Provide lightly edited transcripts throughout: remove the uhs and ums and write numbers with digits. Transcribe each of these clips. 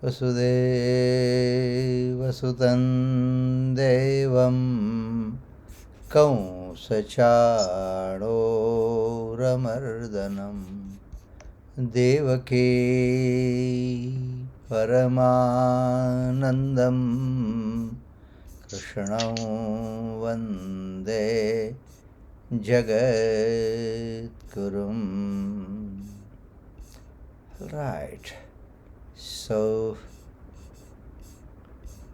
वसुदेवसुतं देवं कंसचाणूरमर्दनं देवकी परमानन्दं कृष्णं वन्दे जगद्गुरुम्. Right. So,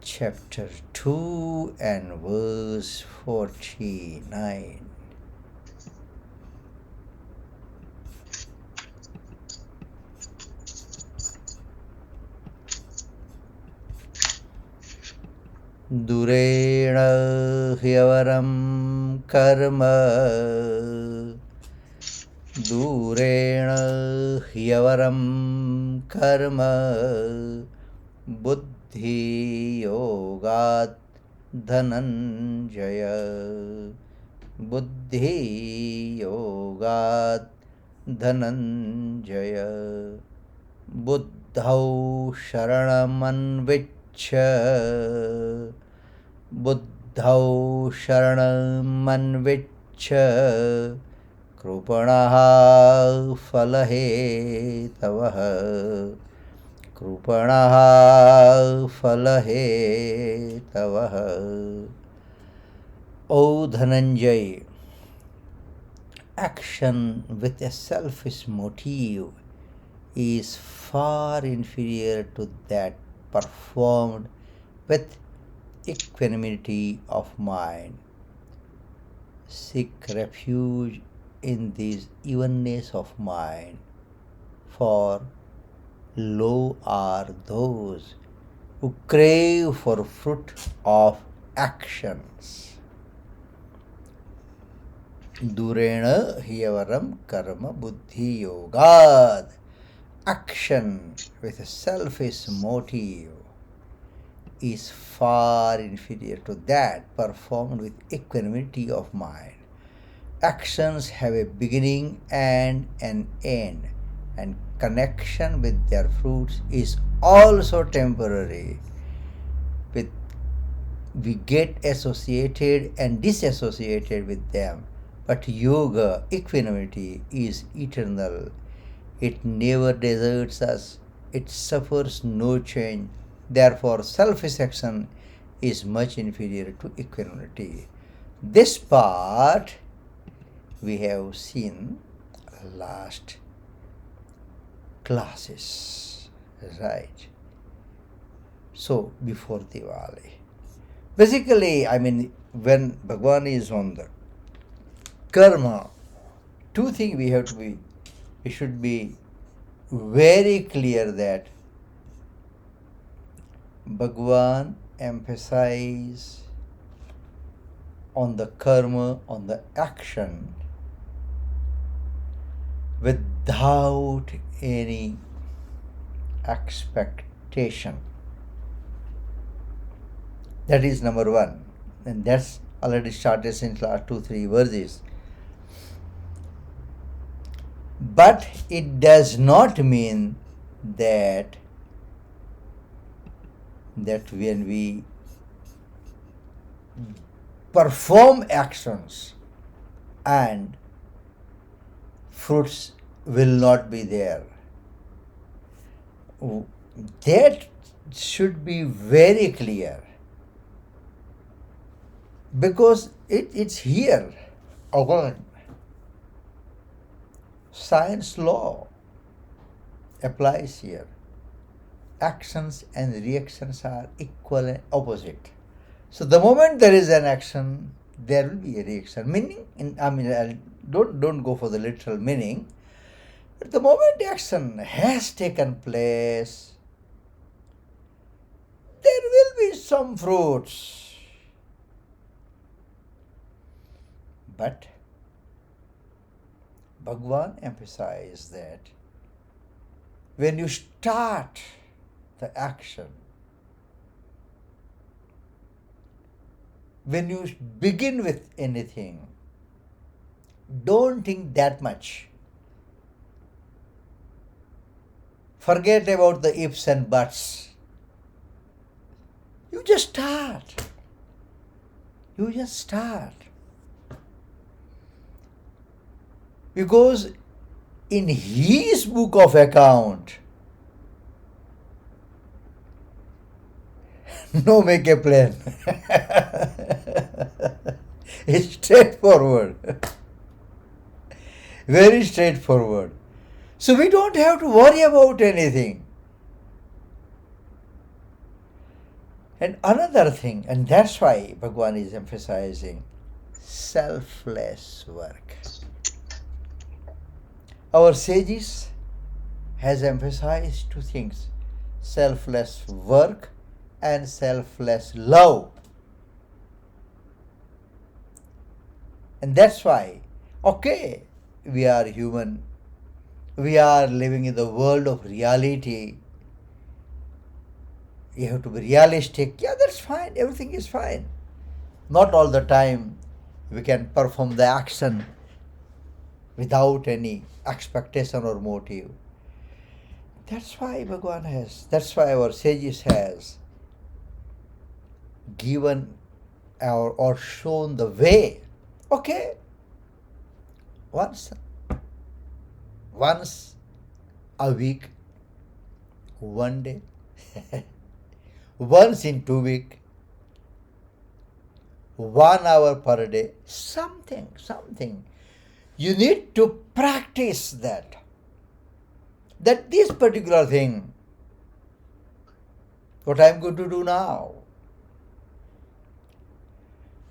chapter 2 and verse 49. Dureణ ह्यवरं कर्म दूरेण ह्यवरं कर्म बुद्धियोगात् धनञ्जय बुद्धियोगात् धनञ्जय बुद्धौ शरणमन्विच्छ बुद्धौ शरणमन्विच्छ कृपणः फलहेतवः कृपणः फलहेतवः. O Dhananjay, action with a selfish motive is far inferior to that performed with equanimity of mind. Seek refuge in this evenness of mind, for low are those who crave for fruit of actions. Durena hyavaram karma buddhi yogad. Action with a selfish motive is far inferior to that performed with equanimity of mind. Actions have a beginning and an end, and connection with their fruits is also temporary. We get associated and disassociated with them, but yoga, equanimity, is eternal. It never deserts us, it suffers no change. Therefore, selfish action is much inferior to equanimity. This part we have seen last classes, right? So, before Diwali. Basically, when Bhagwan is on the karma, two things we should be very clear that Bhagwan emphasizes on the karma, on the action, without any expectation. That is number one. And that's already started since last 2-3 verses. But it does not mean that when we perform actions and fruits will not be there. That should be very clear, because it's here again. Science law applies here. Actions and reactions are equal and opposite. So the moment there is an action, there will be a reaction. Meaning, don't go for the literal meaning. But the moment action has taken place, there will be some fruits. But Bhagwan emphasized that when you start the action, when you begin with anything, don't think that much. Forget about the ifs and buts. You just start. You just start. Because in his book of account, no make a plan. It's straightforward. Very straightforward. So we don't have to worry about anything. And another thing, and that's why Bhagwan is emphasizing selfless work. Our sages has emphasized two things: selfless work and selfless love. And that's why, okay, we are human. We are living in the world of reality. You have to be realistic. Yeah, that's fine. Everything is fine. Not all the time we can perform the action without any expectation or motive. That's why Bhagwan has, that's why our sages has given or shown the way. Okay, once a week, one day, once in 2 weeks, 1 hour per day, something. You need to practice that this particular thing, what I'm going to do now.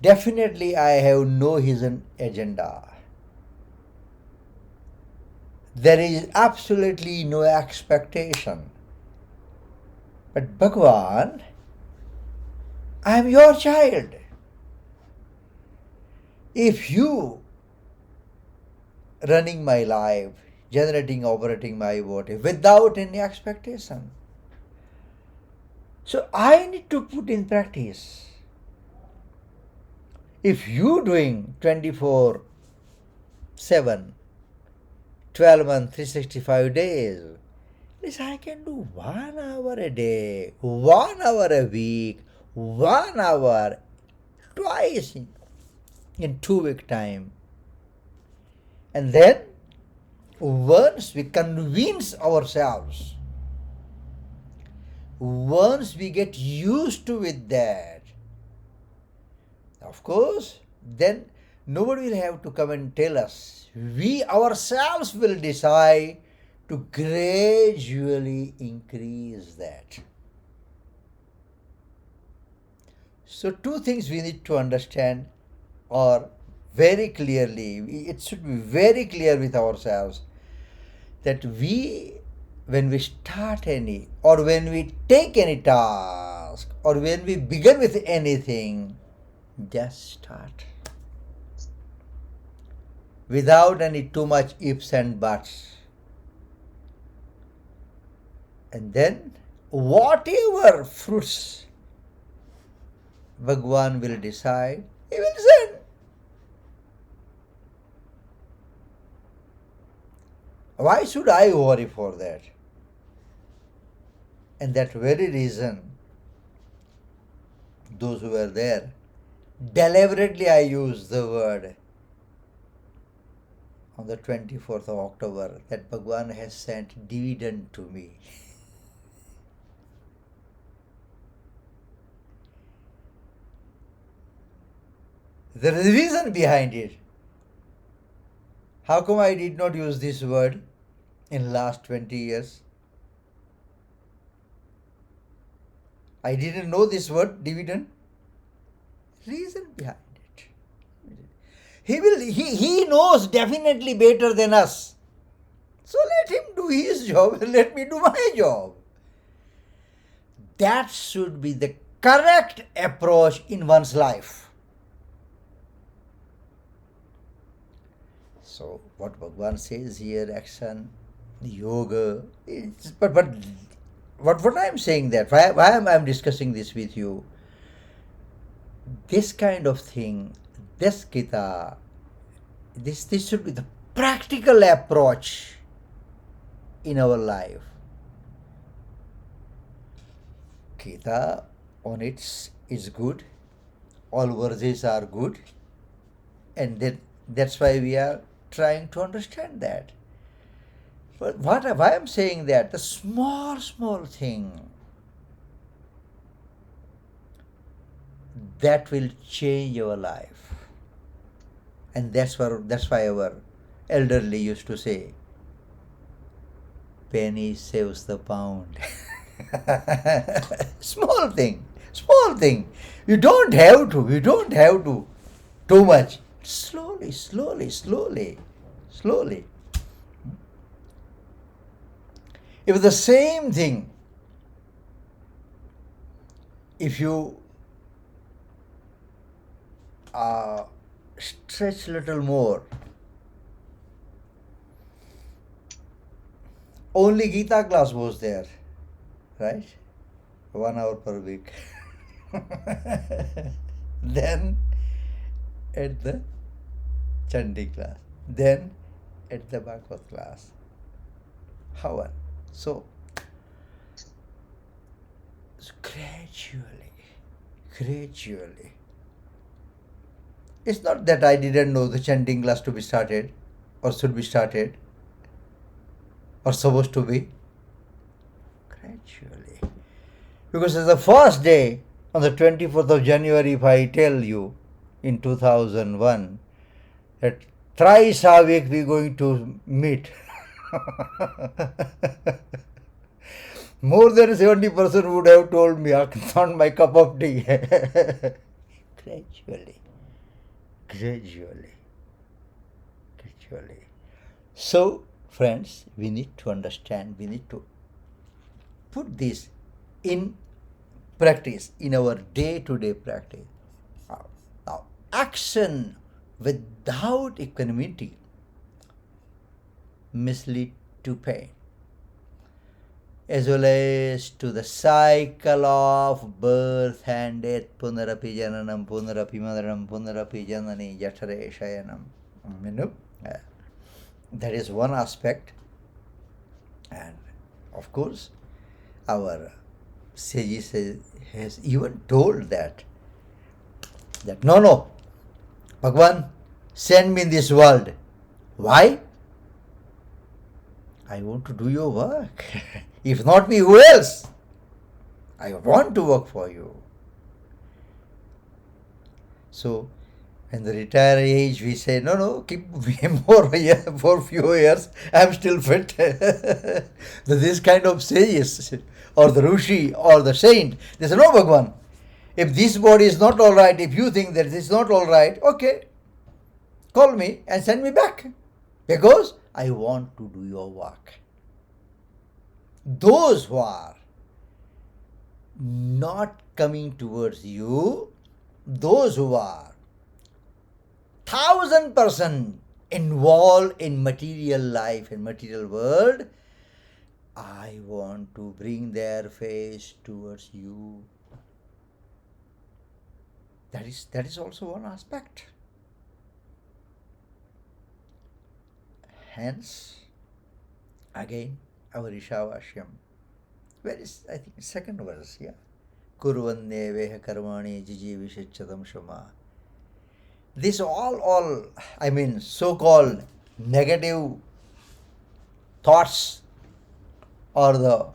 Definitely I have no hidden agenda. There is absolutely no expectation. But Bhagwan, I am your child. If you running my life, generating, operating my body without any expectation, so I need to put in practice. If you doing 24/7, 12 months, 365 days, this I can do 1 hour a day, 1 hour a week, 1 hour twice in 2 week time. And then once we convince ourselves, once we get used to with that, of course, then nobody will have to come and tell us. We ourselves will decide to gradually increase that. So two things we need to understand, or very clearly, it should be very clear with ourselves, that when we start any, or when we take any task, or when we begin with anything, just start. Without any too much ifs and buts. And then whatever fruits Bhagwan will decide, he will send. Why should I worry for that? And that very reason, those who were there, deliberately I use the word on the 24th of October that Bhagwan has sent dividend to me. There is a reason behind it. How come I did not use this word in last 20 years? I didn't know this word, dividend. Reason behind it. He knows definitely better than us. So let him do his job and let me do my job. That should be the correct approach in one's life. So what Bhagwan says here, action, yoga, but what I'm saying that, why am I discussing this with you? This kind of thing, this geeta, this should be the practical approach in our life. Geeta on its is good. All verses are good, and that's why we are trying to understand that. But why I'm saying that, the small thing that will change your life, and that's why our elderly used to say, penny saves the pound. Small thing, small thing. You don't have to too much. Slowly. If the same thing, if you stretch little more, only Gita class was there, right? 1 hour per week. Then at the Chandi class, then at the Bhagavad class. How? So, gradually. It's not that I didn't know the chanting class to be started, or should be started, or supposed to be. Gradually. Because it's the first day, on the 24th of January, if I tell you, in 2001, that thrice a week we're going to meet. More than 70% would have told me, it's not my cup of tea. Gradually. So, friends, we need to understand, we need to put this in practice, in our day-to-day practice. Now, action without equanimity mislead to pain, as well as to the cycle of birth and death, punarapi jananam, punarapi madaram, punarapi janani, jatare shayanam. That is one aspect. And of course, our sages has even told that no, Bhagwan, send me in this world. Why? I want to do your work. If not me, who else? I want to work for you. So, in the retire age, we say, no, keep me more for few years. I'm still fit. This kind of sages, or the Rishi, or the saint, they say, no, Bhagwan, if this body is not all right, if you think that this is not all right, okay, call me and send me back, because I want to do your work. Those who are not coming towards you, those who are 1000% involved in material life and material world, I want to bring their face towards you. That is also one aspect. Hence, again, our Ishavashyam, where is, I think, second verse, yeah. Kurvanne veha karmani jiji vishachadam shama. This all, so-called negative thoughts or the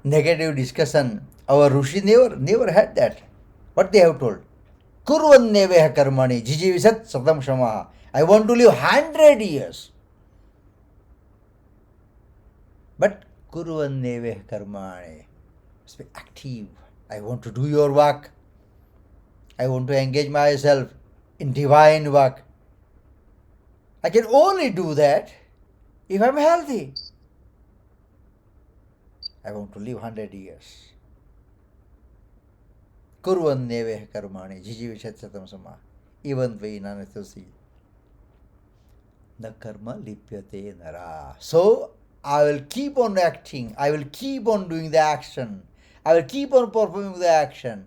negative discussion, our Rishi never had that. What they have told? Kurvanne veha karmani jiji vishachadam shama. I want to live 100 years. But kurvanne veha karmani. Must be active. I want to do your work. I want to engage myself in divine work. I can only do that if I'm healthy. I want to live 100 years. Kurvanne veha karmani jijivishacchatam sama. Even vainanatasi. Na karma lipyate nara. So, I will keep on acting. I will keep on doing the action. I will keep on performing the action.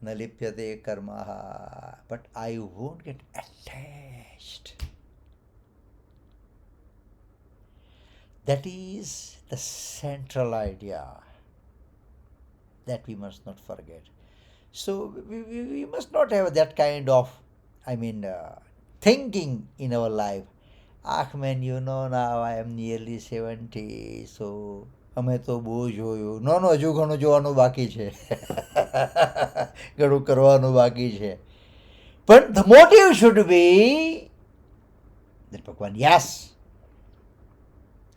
Na lipyate karma. But I won't get attached. That is the central idea that we must not forget. So we must not have that kind of, I mean, thinking in our life. Ah, man, now I am nearly 70, so અમે તો બહુ જોયું. No, no, હજુ ઘણું જોવાનું બાકી છે. ઘણું કરવાનું બાકી છે. But the motive should be that Bhagwan, yes,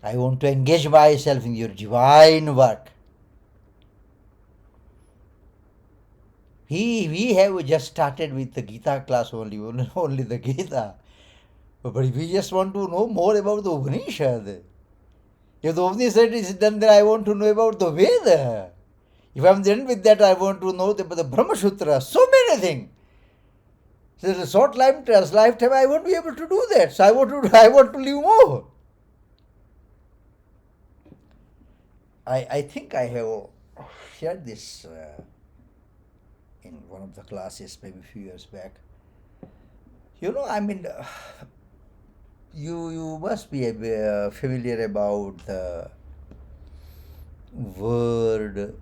I want to engage myself in your divine work. We have just started with the Gita class only the Gita. But we just want to know more about the Upanishad. If the Upanishad is done, then I want to know about the Veda. If I'm done with that, I want to know the Brahma Sutra, so many things. So in a short lifetime, I won't be able to do that. So I want to live more. I think I have shared this in one of the classes maybe a few years back. I mean, you must be familiar about the word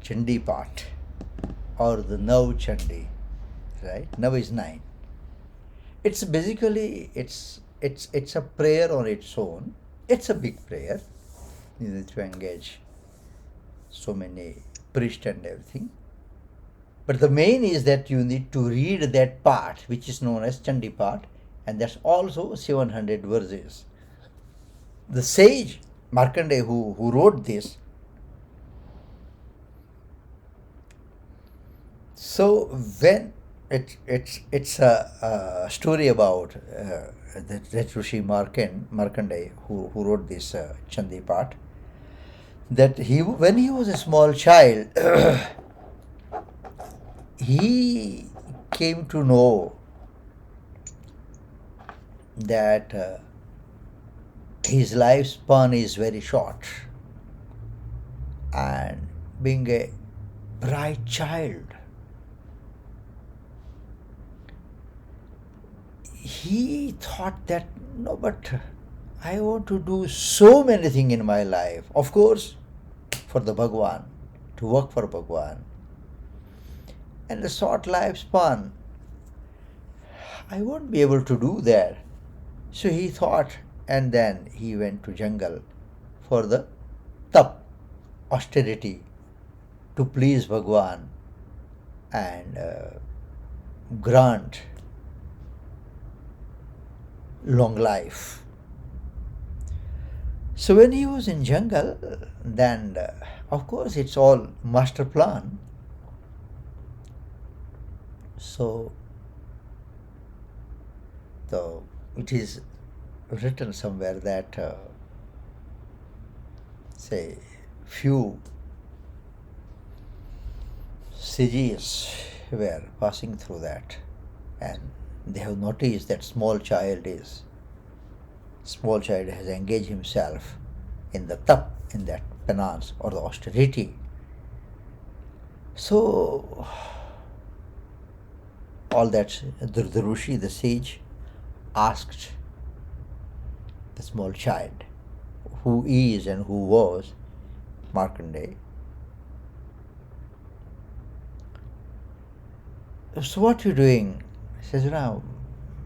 Chandi part or the Nav Chandi, right? Nav is 9. It's basically it's a prayer on its own. It's a big prayer. You need to engage so many priests and everything. But the main is that you need to read that part, which is known as Chandi part, and that's also 700 verses. The sage Markandeya who wrote this, so when it's a story about that Rishi Markandeya who wrote this Chandi part, that when he was a small child, he came to know that his lifespan is very short, and being a bright child, he thought that, no, but I want to do so many things in my life. Of course, for the Bhagwan, to work for Bhagwan. And the short lifespan, I won't be able to do that. So he thought, and then he went to jungle for the tap, austerity, to please Bhagwan and grant long life. So when he was in jungle, then of course it's all master plan. So it is written somewhere that say few sages were passing through that, and they have noticed that small child has engaged himself in the tap, in that penance or the austerity. So all that, the Rishi, the sage, asked the small child, who is and who was Markandeya, so what are you doing? He says, no,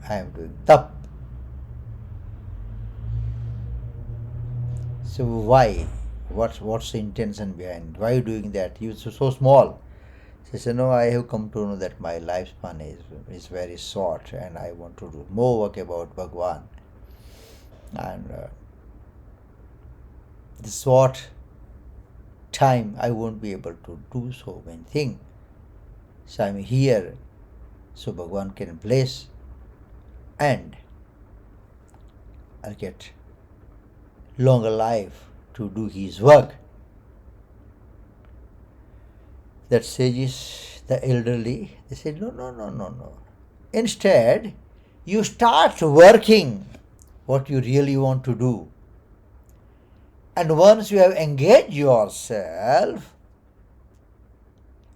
I am doing tap. So why? What's the intention behind? Why are you doing that? You are so small. He said, no, I have come to know that my lifespan is very short, and I want to do more work about Bhagwan. And the short time I won't be able to do so many things. So I'm here so Bhagwan can bless, and I'll get longer life to do his work. That sages, the elderly, they said, no. Instead, you start working what you really want to do. And once you have engaged yourself,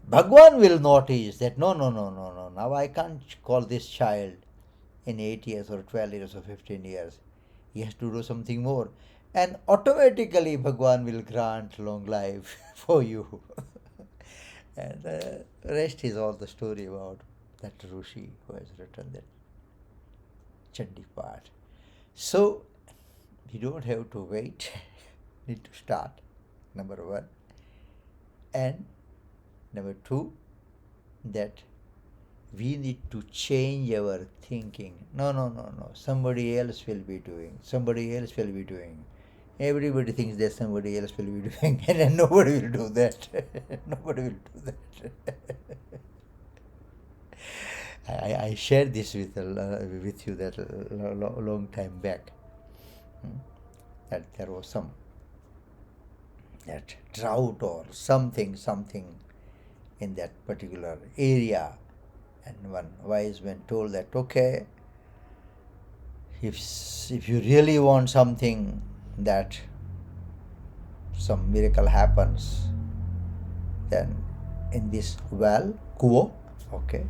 Bhagwan will notice that no, now I can't call this child in 8 years or 12 years or 15 years. He has to do something more. And automatically Bhagwan will grant long life for you. And the rest is all the story about that Rishi who has written that Chandi part. So we don't have to wait, need to start, number one. And number two, that we need to change our thinking. No, no, no, no. Somebody else will be doing. Somebody else will be doing. Everybody thinks that somebody else will be doing, and then nobody will do that. Nobody will do that. I shared this with you that long time back. That there was some that drought or something in that particular area, and one wise man told that, okay, if you really want something, that some miracle happens, then in this well, kuo, okay,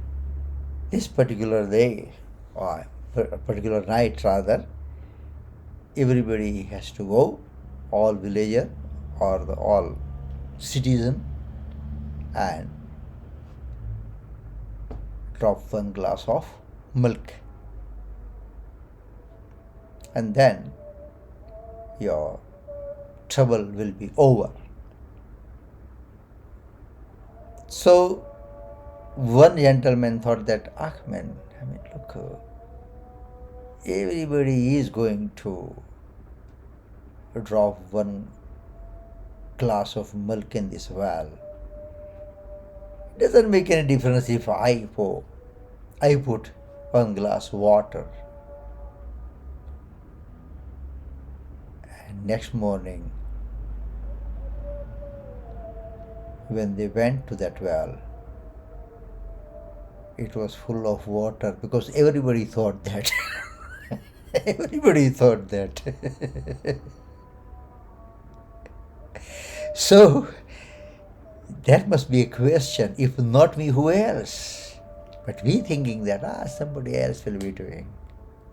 this particular day or particular night rather, everybody has to go, all villager or all citizen, and drop one glass of milk, and then your trouble will be over. So one gentleman thought that, man, look, everybody is going to drop one glass of milk in this well. It doesn't make any difference if I put one glass water. And next morning, when they went to that well, it was full of water, because everybody thought that. Everybody thought that. So that must be a question. If not me, who else? But we thinking that somebody else will be doing.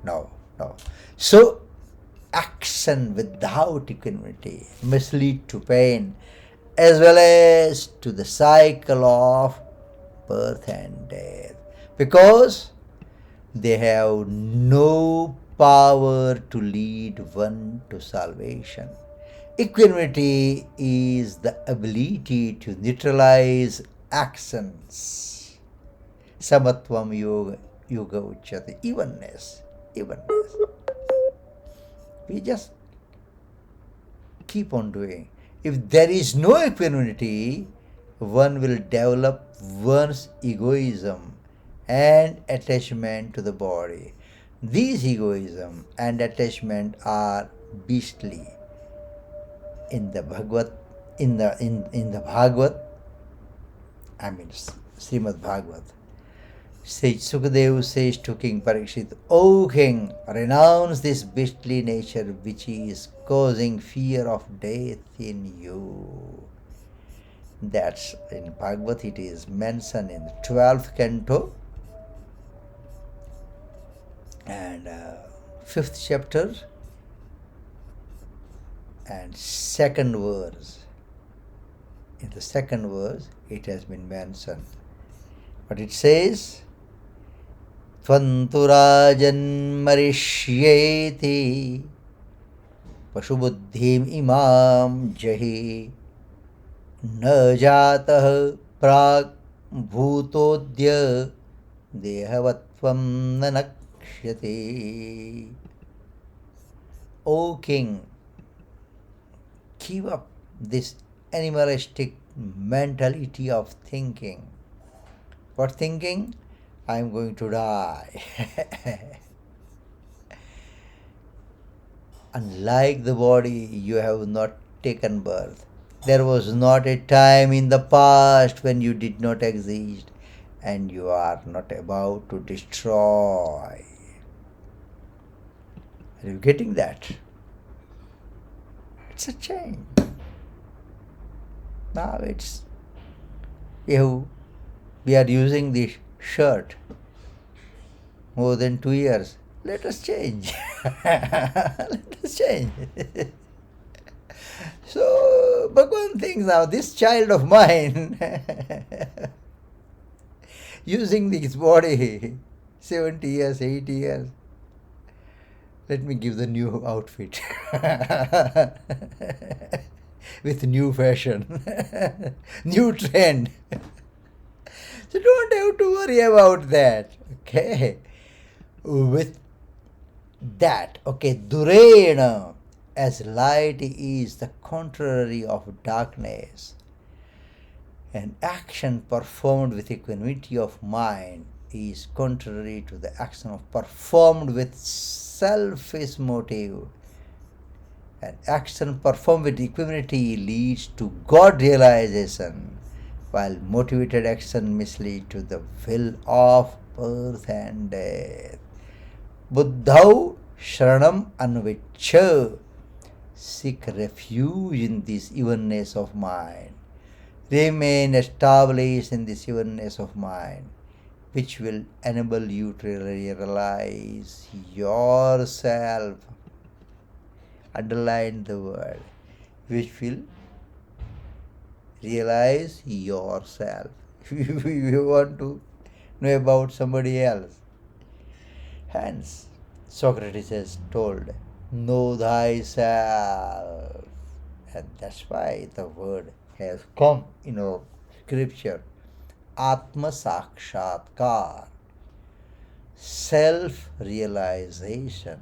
No. So action without equanimity must lead to pain, as well as to the cycle of birth and death, because they have no power to lead one to salvation. Equanimity is the ability to neutralize actions. Samatvam yoga uchyate. Evenness. We just keep on doing. If there is no equanimity, one will develop one's egoism and attachment to the body. These egoism and attachment are beastly. In the Bhagavad, Srimad Bhagavat, Sukadev says to King Parikshit, O king, renounce this beastly nature which is causing fear of death in you. That's in Bhagavat, it is mentioned in the 12th canto and 5th chapter and second verse. In the second verse, it has been mentioned. But it says, Tvanturajan marishyeti pashubuddhim imam jahi न जातः प्राक् भूतोद्य देहवत्वं न नक्ष्यते. O king, give up this animalistic mentality of thinking. What thinking? I am going to die. Unlike the body, you have not taken birth. There was not a time in the past when you did not exist, and you are not about to destroy. Are you getting that? It's a change. Now we are using this shirt more than 2 years. Let us change. Let us change. So Bhagavan thinks now, this child of mine, using this body, 70 years, 80 years, let me give the new outfit with new fashion, new trend. So don't have to worry about that. Okay. With that, okay, durena, as light is the contrary of darkness, and action performed with equanimity of mind is contrary to the action of performed with selfish motive. And action performed with equanimity leads to God realization, while motivated action misleads to the will of birth and death. Buddhau sharanam anvichya. Seek refuge in this evenness of mind. Remain established in this evenness of mind, which will enable you to realize yourself. Underline the word, which will realize yourself. If you want to know about somebody else. Hence, Socrates has told, know thyself. And that's why the word has come in our scripture. Atma Sakshatkar. Self-realization.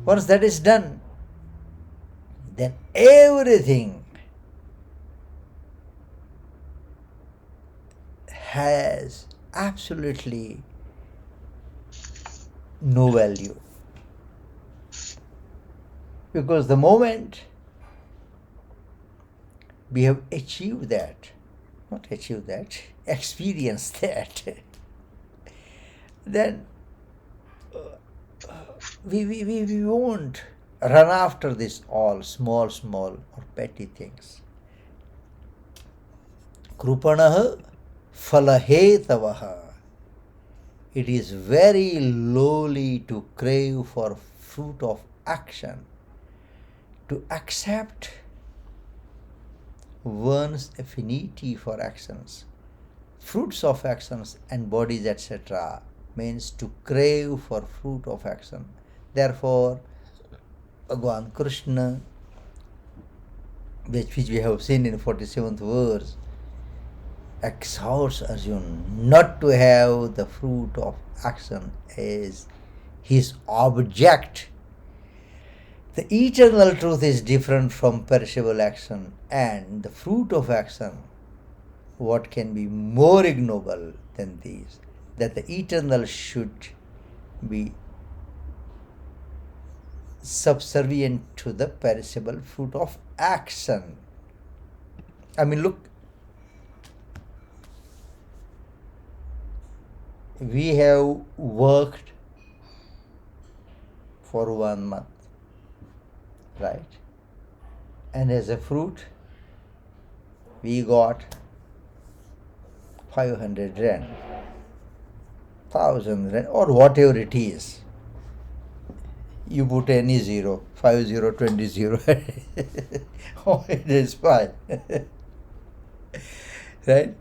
Once that is done, then everything has absolutely no value. Because the moment we have achieved that, not achieved that, experienced that, then we won't run after this all small or petty things. Krupanaha falahetavaha. It is very lowly to crave for fruit of action, to accept one's affinity for actions, fruits of actions and bodies, etc., means to crave for fruit of action. Therefore, Bhagavan Krishna, which we have seen in 47th verse, exhorts Arjuna not to have the fruit of action as his object. The eternal truth is different from perishable action, and the fruit of action, what can be more ignoble than these? That the eternal should be subservient to the perishable fruit of action. I mean, look, we have worked for 1 month, right? And as a fruit, we got 500 rand, 1000 rand, or whatever it is. You put any zero, 50, 20. Oh, it is fine. Right?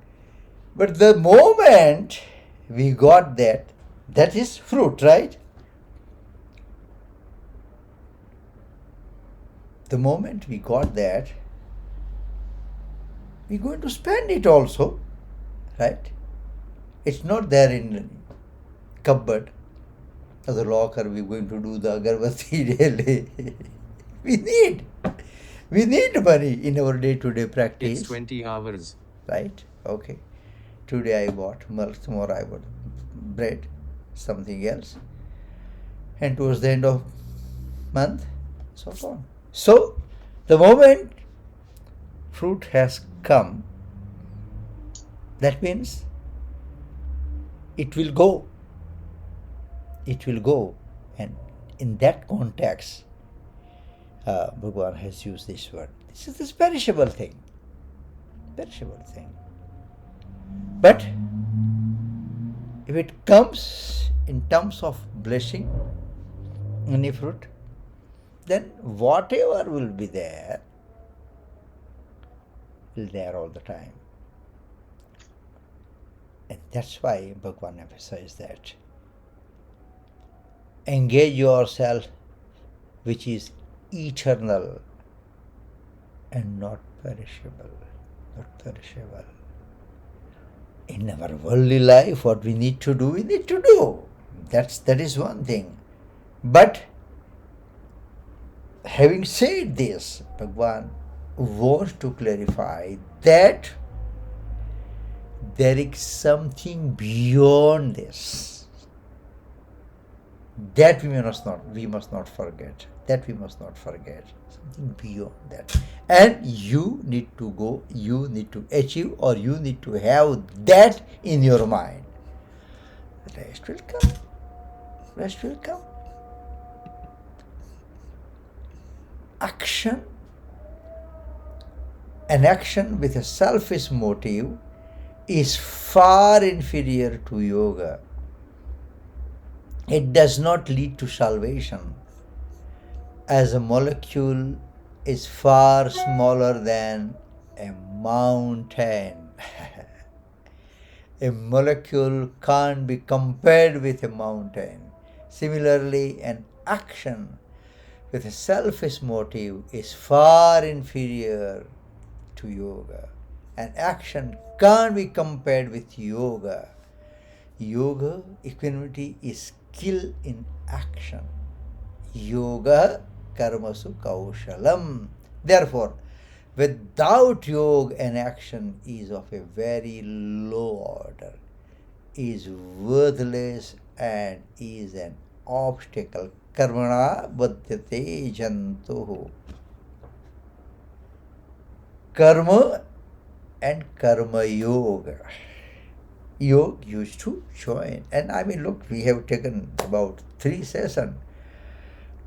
But the moment we got that, that is fruit, right? The moment we got that, we're going to spend it also, right? It's not there in cupboard or the locker. We're going to do the agarbatti daily. we need money in our day-to-day practice. It's 20 hours. Right? Okay. Today I bought milk, tomorrow I bought bread, something else. And towards the end of month, so on. So, the moment fruit has come, that means it will go. It will go. And in that context, Bhagavan has used this word. This is this perishable thing. Perishable thing. But if it comes in terms of blessing, any fruit, then whatever will be there, is there all the time. And that's why Bhagwan emphasized that. Engage yourself, which is eternal and not perishable. Not perishable. In our worldly life, what we need to do, we need to do. That is one thing. But having said this, Bhagwan wants to clarify that there is something beyond this that we must not forget. That we must not forget. Something beyond that. And you need to go, you need to achieve, or you need to have that in your mind. The rest will come. Rest will come. An action with a selfish motive is far inferior to yoga. It does not lead to salvation, as a molecule is far smaller than a mountain. A molecule can't be compared with a mountain. Similarly, an action with a selfish motive is far inferior to yoga. An action can't be compared with yoga. Yoga, equanimity, is skill in action. Yoga karmasu kaushalam. Therefore, without yoga, an action is of a very low order, is worthless, and is an obstacle. Karmana badyate jantuhu. Karma and karma yoga. Yoga used to join. And I mean, look, we have taken about 3 sessions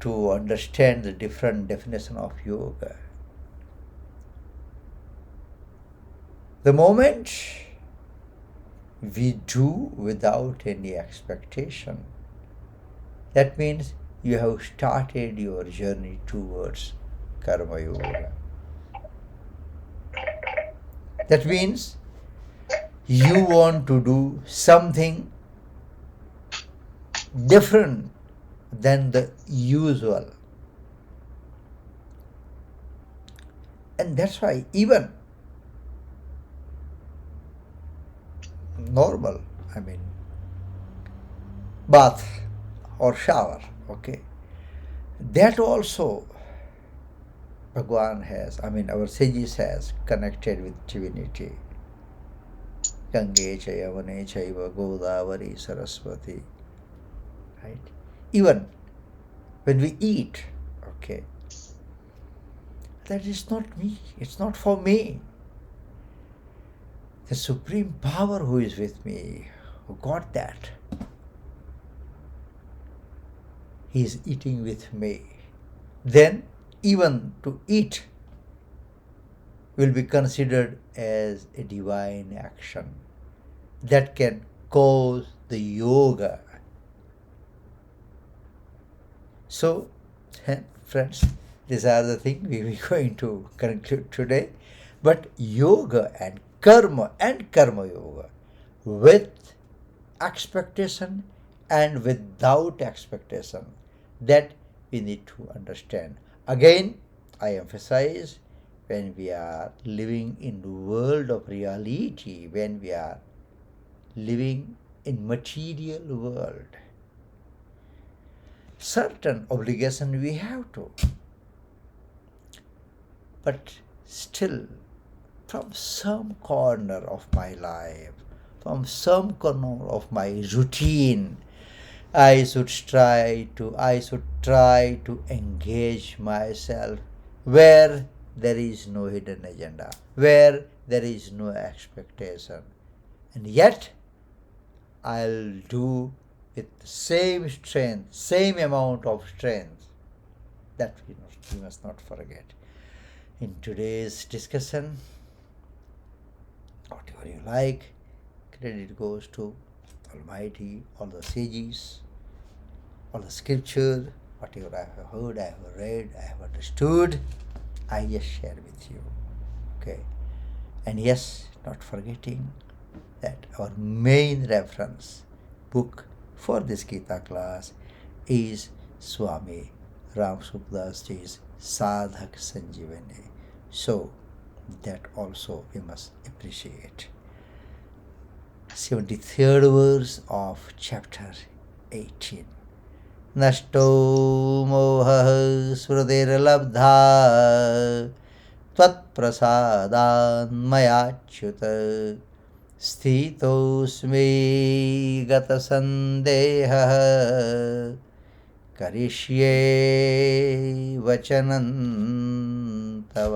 to understand the different definition of yoga. The moment we do without any expectation, that means you have started your journey towards karma yoga. That means you want to do something different than the usual. And that's why even normal, I mean, bath or shower, okay, that also Bhagwan has, I mean, our sages has connected with divinity. Gange chaya vane chaiva Godavari Saraswati. Right? Even when we eat, okay, that is not me. It's not for me. The Supreme Power who is with me, who got that, he is eating with me. Then even to eat will be considered as a divine action that can cause the yoga. So, friends, these are the things we are going to conclude today. But yoga and karma yoga, with expectation and without expectation, that we need to understand. Again, I emphasize, when we are living in the world of reality, when we are living in material world, certain obligation we have to. But still, from some corner of my life, from some corner of my routine, I should try to engage myself where there is no hidden agenda, where there is no expectation. And yet, I'll do with the same strength, same amount of strength. That we must not forget. In today's discussion, whatever you like, credit goes to Almighty, all the sages, all the scripture, whatever I have heard, I have read, I have understood, I just share with you. Okay. And yes, not forgetting that our main reference book for this Gita class is Swami Ram Sukhdas Ji's Sadhak Sanjivani. So that also we must appreciate. 73rd verse of chapter 18. Nashto moha smrutirlabdha त्वत्प्रसादान् मयाच्युत स्थितोऽस्मि गतसन्देहः करिष्ये वचनं तव.